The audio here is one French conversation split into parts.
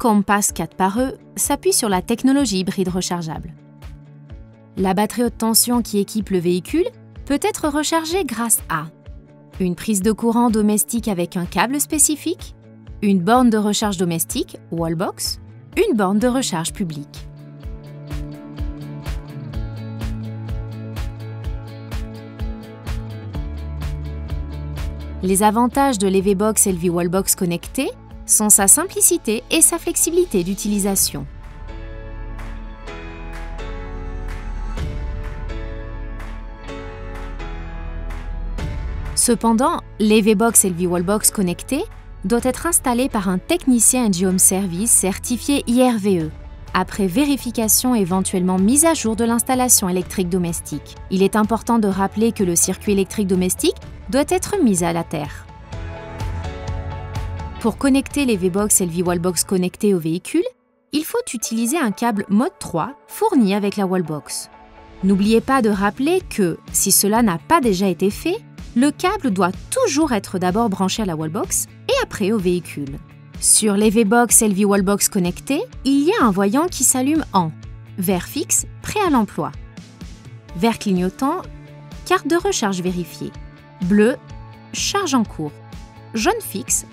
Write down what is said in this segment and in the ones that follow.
Compass 4xe s'appuie sur la technologie hybride rechargeable. La batterie haute tension qui équipe le véhicule peut être rechargée grâce à une prise de courant domestique avec un câble spécifique, une borne de recharge domestique, wallbox, une borne de recharge publique. Les avantages de l'EVBox LV Wallbox connecté sont sa simplicité et sa flexibilité d'utilisation. Cependant, l'EVBox LV Wallbox connecté doit être installé par un technicien ENGIE Home Service certifié IRVE, après vérification et éventuellement mise à jour de l'installation électrique domestique. Il est important de rappeler que le circuit électrique domestique doit être mis à la terre. Pour connecter l'EVBox LV Wallbox connecté au véhicule, il faut utiliser un câble mode 3 fourni avec la Wallbox. N'oubliez pas de rappeler que, si cela n'a pas déjà été fait, le câble doit toujours être d'abord branché à la Wallbox et après au véhicule. Sur l'EVBox LV Wallbox connecté, il y a un voyant qui s'allume en vert fixe, prêt à l'emploi, vert clignotant, carte de recharge vérifiée, bleu, charge en cours, jaune fixe,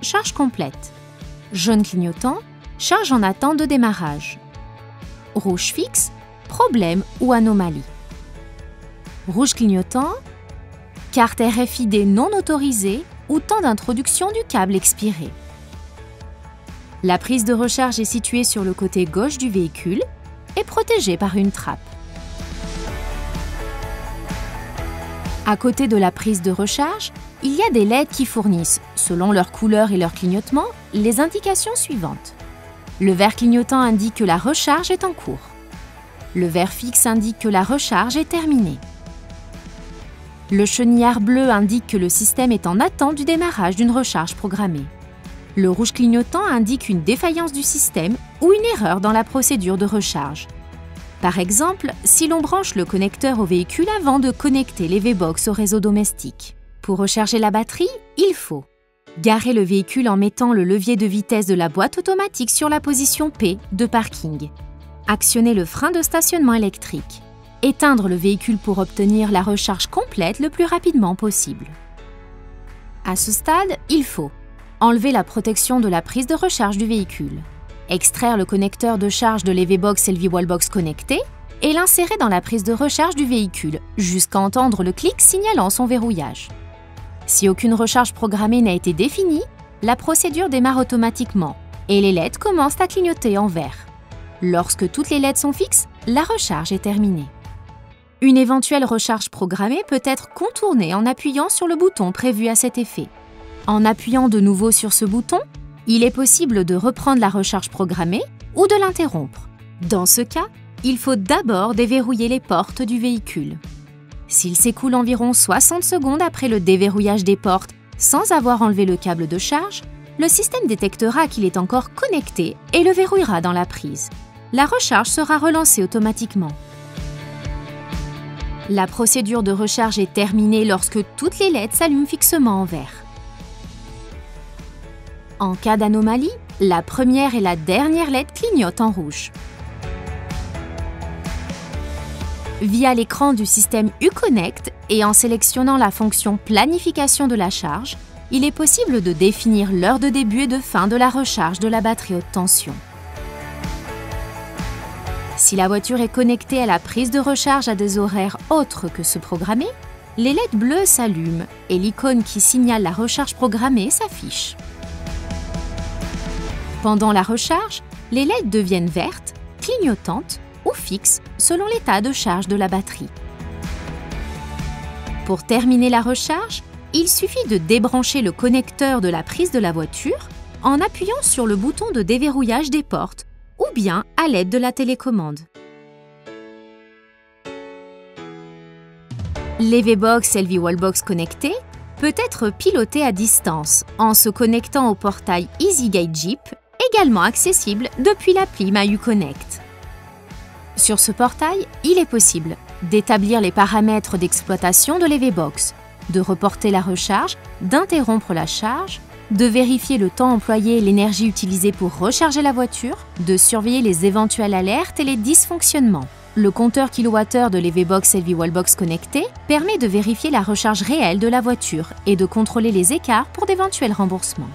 charge complète, jaune clignotant, charge en attente de démarrage, rouge fixe, problème ou anomalie, rouge clignotant, carte RFID non autorisée ou temps d'introduction du câble expiré. La prise de recharge est située sur le côté gauche du véhicule et protégée par une trappe. À côté de la prise de recharge, il y a des LED qui fournissent, selon leur couleur et leur clignotement, les indications suivantes. Le vert clignotant indique que la recharge est en cours. Le vert fixe indique que la recharge est terminée. Le chenillard bleu indique que le système est en attente du démarrage d'une recharge programmée. Le rouge clignotant indique une défaillance du système ou une erreur dans la procédure de recharge. Par exemple, si l'on branche le connecteur au véhicule avant de connecter l'EVBox au réseau domestique. Pour recharger la batterie, il faut garer le véhicule en mettant le levier de vitesse de la boîte automatique sur la position P de parking. Actionner le frein de stationnement électrique. Éteindre le véhicule pour obtenir la recharge complète le plus rapidement possible. À ce stade, il faut enlever la protection de la prise de recharge du véhicule, extraire le connecteur de charge de l'EVBox LV Wallbox connecté et l'insérer dans la prise de recharge du véhicule jusqu'à entendre le clic signalant son verrouillage. Si aucune recharge programmée n'a été définie, la procédure démarre automatiquement et les LED commencent à clignoter en vert. Lorsque toutes les LED sont fixes, la recharge est terminée. Une éventuelle recharge programmée peut être contournée en appuyant sur le bouton prévu à cet effet. En appuyant de nouveau sur ce bouton, il est possible de reprendre la recharge programmée ou de l'interrompre. Dans ce cas, il faut d'abord déverrouiller les portes du véhicule. S'il s'écoule environ 60 secondes après le déverrouillage des portes sans avoir enlevé le câble de charge, le système détectera qu'il est encore connecté et le verrouillera dans la prise. La recharge sera relancée automatiquement. La procédure de recharge est terminée lorsque toutes les LED s'allument fixement en vert. En cas d'anomalie, la première et la dernière LED clignotent en rouge. Via l'écran du système Uconnect et en sélectionnant la fonction planification de la charge, il est possible de définir l'heure de début et de fin de la recharge de la batterie haute tension. Si la voiture est connectée à la prise de recharge à des horaires autres que ceux programmés, les LED bleus s'allument et l'icône qui signale la recharge programmée s'affiche. Pendant la recharge, les LED deviennent vertes, clignotantes ou fixes selon l'état de charge de la batterie. Pour terminer la recharge, il suffit de débrancher le connecteur de la prise de la voiture en appuyant sur le bouton de déverrouillage des portes ou bien à l'aide de la télécommande. L'EVBox LV Wallbox connecté peut être piloté à distance en se connectant au portail EasyGuide Jeep, également accessible depuis l'appli MyUconnect. Sur ce portail, il est possible d'établir les paramètres d'exploitation de l'EVBox, de reporter la recharge, d'interrompre la charge de vérifier le temps employé et l'énergie utilisée pour recharger la voiture, de surveiller les éventuelles alertes et les dysfonctionnements. Le compteur kilowattheure de l'EVBox LV Wallbox connecté permet de vérifier la recharge réelle de la voiture et de contrôler les écarts pour d'éventuels remboursements.